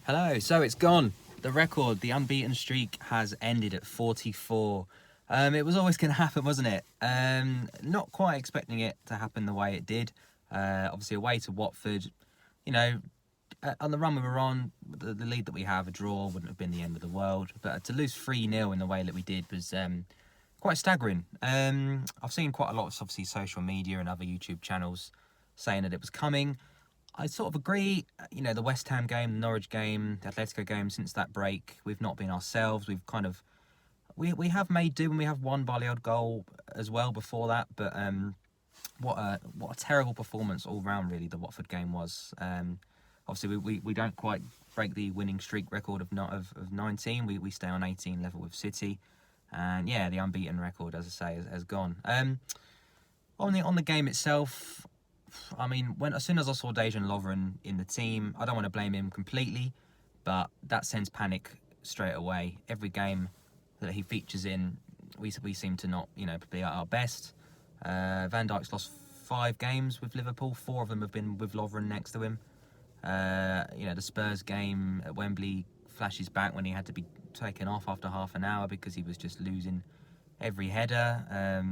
Hello, so it's gone. The record, the unbeaten streak has ended at 44. It was always going to happen, wasn't it? Not quite expecting it to happen the way it did. Obviously away to Watford, on the run we were on, the lead that we have, a draw wouldn't have been the end of the world. But to lose 3-0 in the way that we did was quite staggering. I've seen quite a lot of, obviously, social media and other YouTube channels saying that it was coming. I sort of agree. The West Ham game, the Norwich game, the Atletico game, since that break, we've not been ourselves. We've kind of, we have made do, and we have won by the odd goal as well before that. But what a terrible performance all round, really, the Watford game was. Obviously, we don't quite break the winning streak record of 19. We stay on 18 level with City. And yeah, the unbeaten record, as I say, has gone. On the game itself, I mean, as soon as I saw Adrian Lovren in the team, I don't want to blame him completely, but that sends panic straight away. Every game that he features in, we seem to not, be at our best. Van Dijk's lost 5 games with Liverpool. 4 of them have been with Lovren next to him. The Spurs game at Wembley flashes back when he had to be taken off after half an hour because he was just losing every header.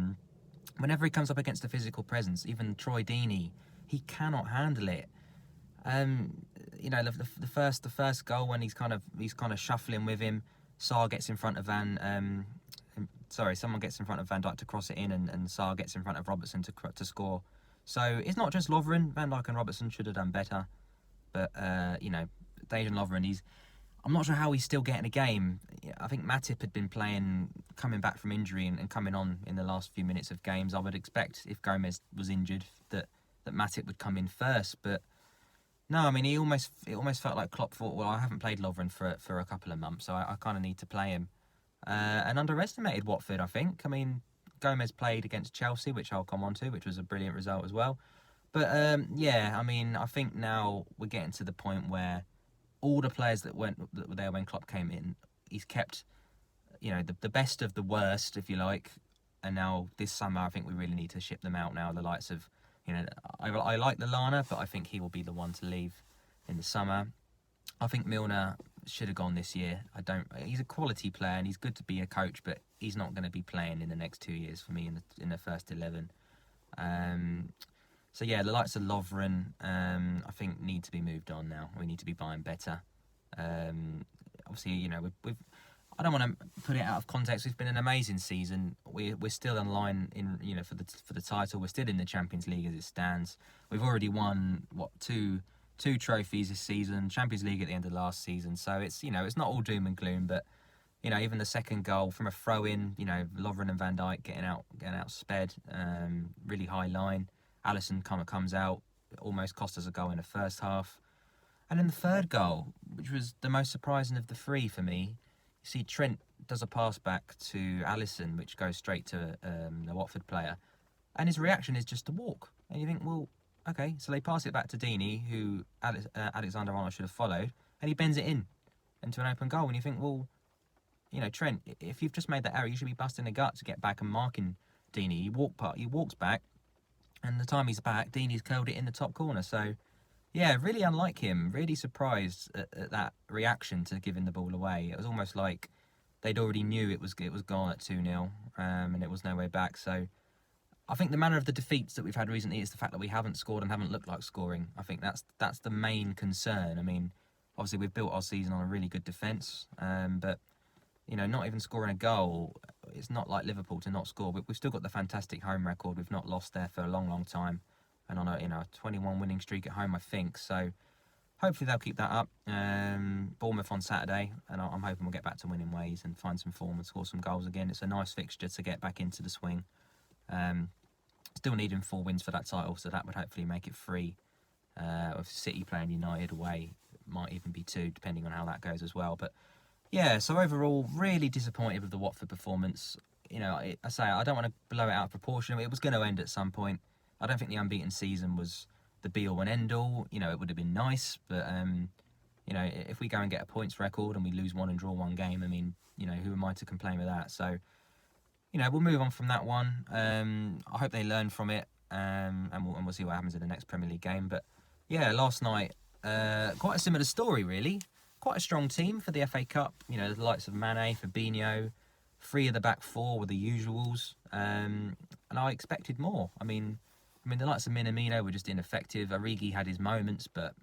Whenever he comes up against a physical presence, even Troy Deeney, he cannot handle it. The first goal when he's kind of shuffling with him, Sarr gets in front of someone gets in front of Van Dijk to cross it in, and Sarr gets in front of Robertson to score. So it's not just Lovren. Van Dijk and Robertson should have done better, but Dejan Lovren, I'm not sure how he's still getting a game. I think Matip had been coming back from injury and coming on in the last few minutes of games. I would expect if Gomez was injured that Matip would come in first. But no, I mean, it almost felt like Klopp thought, well, I haven't played Lovren for a couple of months, so I kind of need to play him. And underestimated Watford, I think. I mean, Gomez played against Chelsea, which I'll come on to, which was a brilliant result as well. But I think now we're getting to the point where all the players that were there when Klopp came in, he's kept, the best of the worst, if you like. And now this summer, I think we really need to ship them out now. The likes of, I like Lallana, but I think he will be the one to leave in the summer. I think Milner should have gone this year. He's a quality player and he's good to be a coach, but he's not going to be playing in the next 2 years for me in the first 11. So yeah, the likes of Lovren, I think, need to be moved on now. We need to be buying better. Obviously, we've I don't want to put it out of context. We've been an amazing season. We're still in line for the title. We're still in the Champions League as it stands. We've already won two trophies this season. Champions League at the end of last season. So it's it's not all doom and gloom. But even the second goal from a throw in, Lovren and Van Dijk getting out sped, really high line. Alisson comes out, almost cost us a goal in the first half. And then the third goal, which was the most surprising of the 3 for me, you see Trent does a pass back to Alisson, which goes straight to the Watford player. And his reaction is just to walk. And you think, well, okay, so they pass it back to Deeney, who Alexander-Arnold should have followed, and he bends it in into an open goal. And you think, well, Trent, if you've just made that error, you should be busting the gut to get back and marking Deeney. He walks back. And the time he's back, Deeney's curled it in the top corner. So, yeah, really unlike him. Really surprised at that reaction to giving the ball away. It was almost like they'd already knew it was gone at 2-0, and it was no way back. So, I think the manner of the defeats that we've had recently is the fact that we haven't scored and haven't looked like scoring. I think that's the main concern. I mean, obviously we've built our season on a really good defence, but not even scoring a goal. It's not like Liverpool to not score. We've still got the fantastic home record. We've not lost there for a long, long time, and on a 21 winning streak at home, I think. So hopefully they'll keep that up. Bournemouth on Saturday, and I'm hoping we'll get back to winning ways and find some form and score some goals again. It's a nice fixture to get back into the swing. Still needing 4 wins for that title, so that would hopefully make it 3. With City playing United away, it might even be 2, depending on how that goes as well. But yeah, so overall, really disappointed with the Watford performance. I don't want to blow it out of proportion. It was going to end at some point. I don't think the unbeaten season was the be-all and end-all. It would have been nice, but if we go and get a points record and we lose 1 and draw 1 game, I mean, who am I to complain with that? So, we'll move on from that one. I hope they learn from it, and we'll see what happens in the next Premier League game. But yeah, last night, quite a similar story, really. quite a strong team for the FA Cup. You know, the likes of Mane, Fabinho, 3 of the back 4 were the usuals, and I expected more. I mean, the likes of Minamino were just ineffective. Origi had his moments, but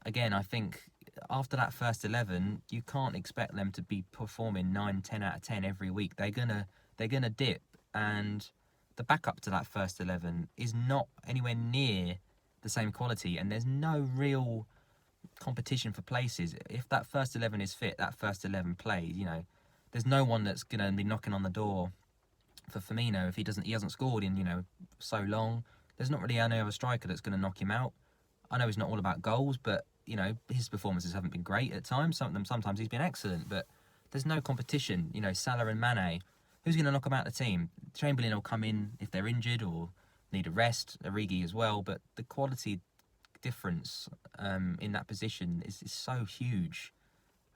again, I think after that first 11, you can't expect them to be performing 9, 10 out of 10 every week. They're gonna dip, and the backup to that first 11 is not anywhere near the same quality, and there's no real competition for places. If that first 11 is fit, that first 11 plays, you know, there's no one that's going to be knocking on the door for Firmino if he hasn't scored in, you know, so long. There's not really any other striker that's going to knock him out. I know he's not all about goals, but, you know, his performances haven't been great at times. Sometimes he's been excellent, but there's no competition. You know, Salah and Mane, who's going to knock them out of the team? Chamberlain will come in if they're injured or need a rest, Origi as well, but the quality difference in that position is so huge.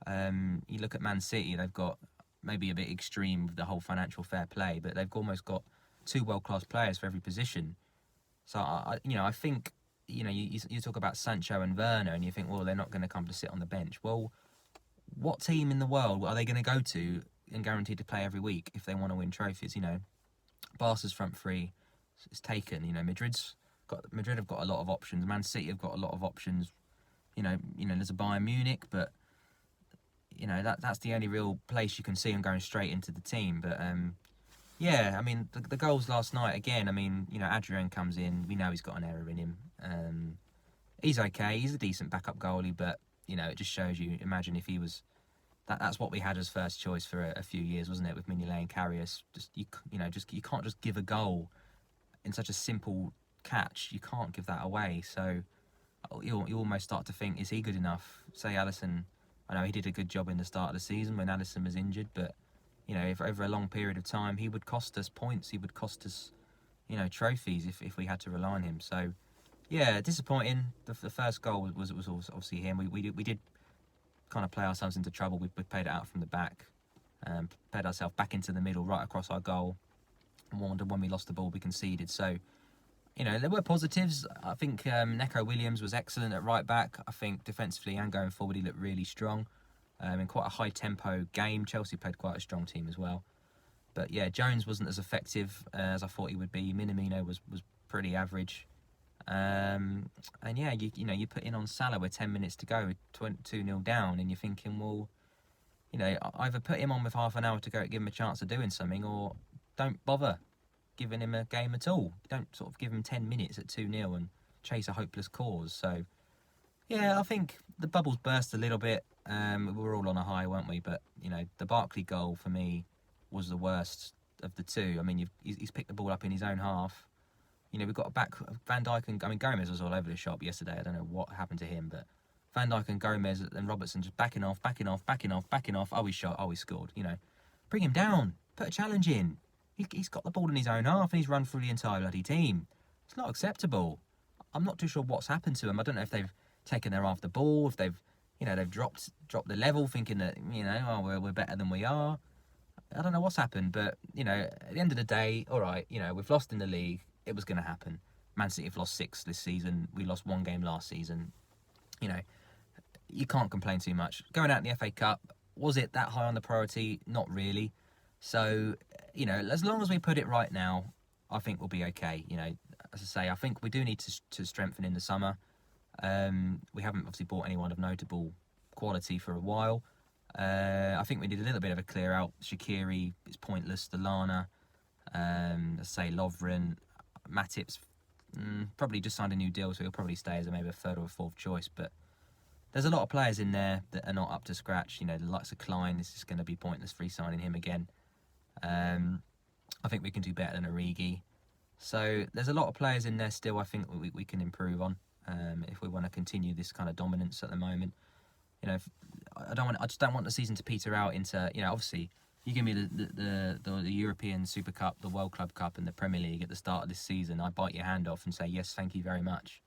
You look at Man City, they've got maybe a bit extreme with the whole financial fair play, but they've almost got 2 world-class players for every position. So, I think, you know, you talk about Sancho and Werner, and you think, well, they're not going to come to sit on the bench. Well, what team in the world are they going to go to and guaranteed to play every week if they want to win trophies? You know, Barca's front 3 is taken. You know, Madrid have got a lot of options. Man City have got a lot of options. You know, there's a Bayern Munich, but you know that's the only real place you can see them going straight into the team. But yeah, I mean the goals last night again. I mean, you know, Adrian comes in. We know he's got an error in him. He's okay. He's a decent backup goalie, but you know, it just shows you. Imagine if he was. That's what we had as first choice for a few years, wasn't it? With Mignolet and Karius. You can't just give a goal in such a simple catch. You can't give that away. So you almost start to think, is he good enough? Say Alisson, I know he did a good job in the start of the season when Alisson was injured, but you know, if over a long period of time, he would cost us points. He would cost us, you know, trophies if we had to rely on him. So yeah, disappointing. The first goal was obviously him. We did kind of play ourselves into trouble. We played it out from the back, played ourselves back into the middle, right across our goal. And when we lost the ball, we conceded. So, you know, there were positives. I think Neco Williams was excellent at right back. I think defensively and going forward, he looked really strong. In quite a high tempo game. Chelsea played quite a strong team as well. But yeah, Jones wasn't as effective as I thought he would be. Minamino was pretty average. And yeah, you put in on Salah with 10 minutes to go, 2-0 down, and you're thinking, well, you know, either put him on with half an hour to go, give him a chance of doing something, or don't bother giving him a game at all. Don't sort of give him 10 minutes at 2-0 and chase a hopeless cause. So yeah, I think the bubbles burst a little bit. We were all on a high, weren't we? But you know, the Barkley goal for me was the worst of the 2. I mean, he's picked the ball up in his own half. You know, we've got back Van Dijk and Gomez was all over the shop yesterday. I don't know what happened to him, but Van Dijk and Gomez and Robertson just backing off. Oh, he shot. Oh, he scored. You know, bring him down. Put a challenge in. He's got the ball in his own half and he's run through the entire bloody team. It's not acceptable. I'm not too sure what's happened to him. I don't know if they've taken their half the ball, if they've dropped the level, thinking that, you know, oh, we're better than we are. I don't know what's happened, but you know, at the end of the day, all right, you know, we've lost in the league. It was going to happen. Man City have lost 6 this season. We lost 1 game last season. You know, you can't complain too much. Going out in the FA Cup, was it that high on the priority? Not really. So, you know, as long as we put it right now, I think we'll be okay. You know, as I say, I think we do need to strengthen in the summer. We haven't obviously bought anyone of notable quality for a while. I think we need a little bit of a clear out. Shaqiri is pointless. Lallana, let's say Lovren, Matip's probably just signed a new deal, so he'll probably stay as maybe a 3rd or a 4th choice. But there's a lot of players in there that are not up to scratch. You know, the likes of Klein, this is going to be pointless re-signing him again. I think we can do better than Origi. So there's a lot of players in there still I think we can improve on if we want to continue this kind of dominance at the moment. You know, I just don't want the season to peter out into, you know, obviously you give me the European Super Cup, the World Club Cup and the Premier League at the start of this season, I bite your hand off and say, yes, thank you very much.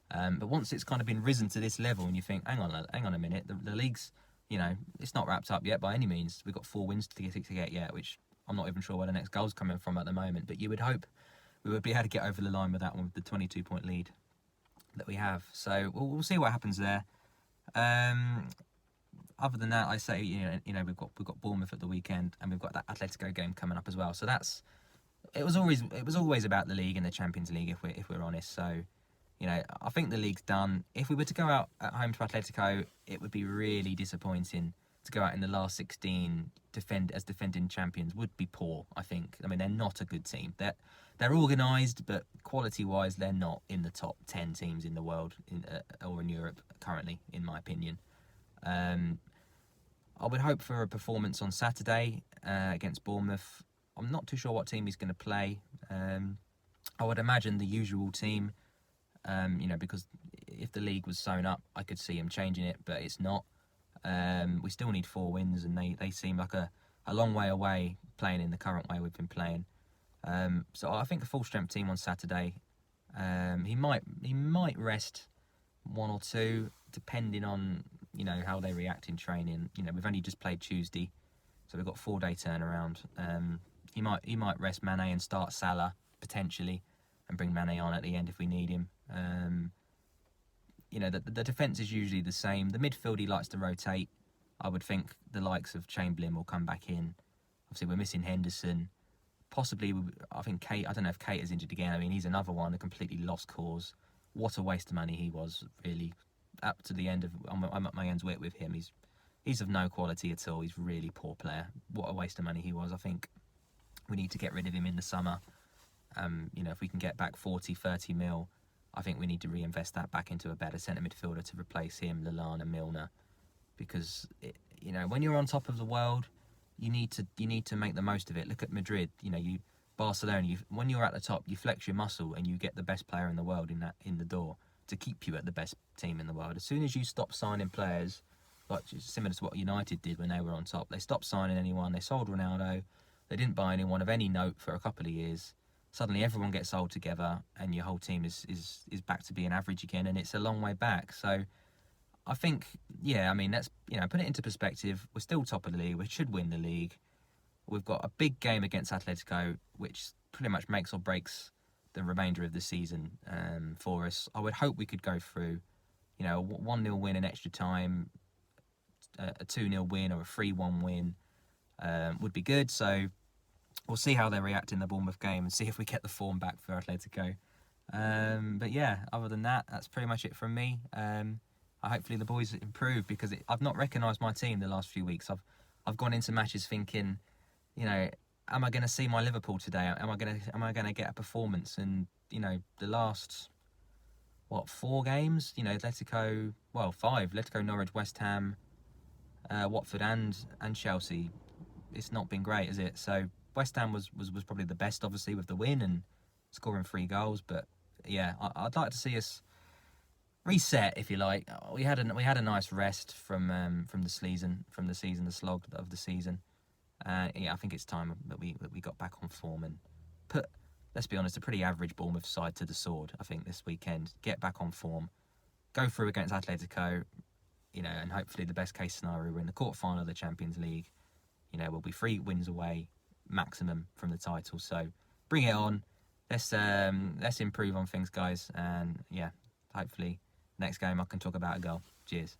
But once it's kind of been risen to this level and you think, hang on a minute, the league's, you know, it's not wrapped up yet by any means. We've got 4 wins to get yet, which I'm not even sure where the next goal's coming from at the moment. But you would hope we would be able to get over the line with that one, with the 22-point lead that we have. So we'll see what happens there. other than that, I say we've got Bournemouth at the weekend, and we've got that Atletico game coming up as well. So it was always about the league and the Champions League if we're honest. So I think the league's done. If we were to go out at home to Atletico, it would be really disappointing to go out in the last 16 defending champions. Would be poor, I think. I mean, they're not a good team. They're organised, but quality-wise, they're not in the top 10 teams in the world or in Europe currently, in my opinion. I would hope for a performance on Saturday against Bournemouth. I'm not too sure what team he's going to play. I would imagine the usual team, because if the league was sewn up, I could see him changing it, but it's not. We still need 4 wins, and they seem like a long way away playing in the current way we've been playing. So I think a full strength team on Saturday. He might rest 1 or 2 depending on how they react in training. We've only just played Tuesday, so we've got 4-day turnaround. He might rest Mane and start Salah potentially, and bring Mane on at the end if we need him. The defence is usually the same. The midfield he likes to rotate. I would think the likes of Chamberlain will come back in. Obviously, we're missing Henderson. Possibly, I think Kate. I don't know if Kate is injured again. I mean, he's another one, a completely lost cause. What a waste of money he was, really. Up to the end of, I'm at my end's wit with him. He's of no quality at all. He's a really poor player. What a waste of money he was. I think we need to get rid of him in the summer. If we can get back 40, 30 mil, I think we need to reinvest that back into a better centre midfielder to replace him, Lallana, Milner. Because when you're on top of the world, you need to make the most of it. Look at Madrid. Barcelona. When you're at the top, you flex your muscle and you get the best player in the world in the door to keep you at the best team in the world. As soon as you stop signing players, like similar to what United did when they were on top, they stopped signing anyone. They sold Ronaldo. They didn't buy anyone of any note for a couple of years. Suddenly everyone gets sold together and your whole team is back to being average again, and it's a long way back. So I think, let's put it into perspective. We're still top of the league. We should win the league. We've got a big game against Atletico, which pretty much makes or breaks the remainder of the season for us. I would hope we could go through, a 1-0 win in extra time, a 2-0 win or a 3-1 win would be good. So we'll see how they react in the Bournemouth game and see if we get the form back for Atletico. But yeah, other than that, that's pretty much it from me. Hopefully the boys improve, because I've not recognised my team the last few weeks. I've gone into matches thinking, am I going to see my Liverpool today? Am I going to get a performance? And the last 4 games, Atletico, 5, Atletico, Norwich, West Ham, Watford and Chelsea. It's not been great, is it? So West Ham was probably the best, obviously, with the win and scoring 3 goals. But yeah, I'd like to see us reset, if you like. We had a nice rest from the slog of the season. I think it's time that we got back on form and put, let's be honest, a pretty average Bournemouth side to the sword. I think this weekend, get back on form, go through against Atletico, and hopefully the best case scenario, we're in the quarterfinal of the Champions League. We'll be 3 wins away maximum from the title. So bring it on. Let's improve on things, guys. And yeah, hopefully next game I can talk about a goal. Cheers.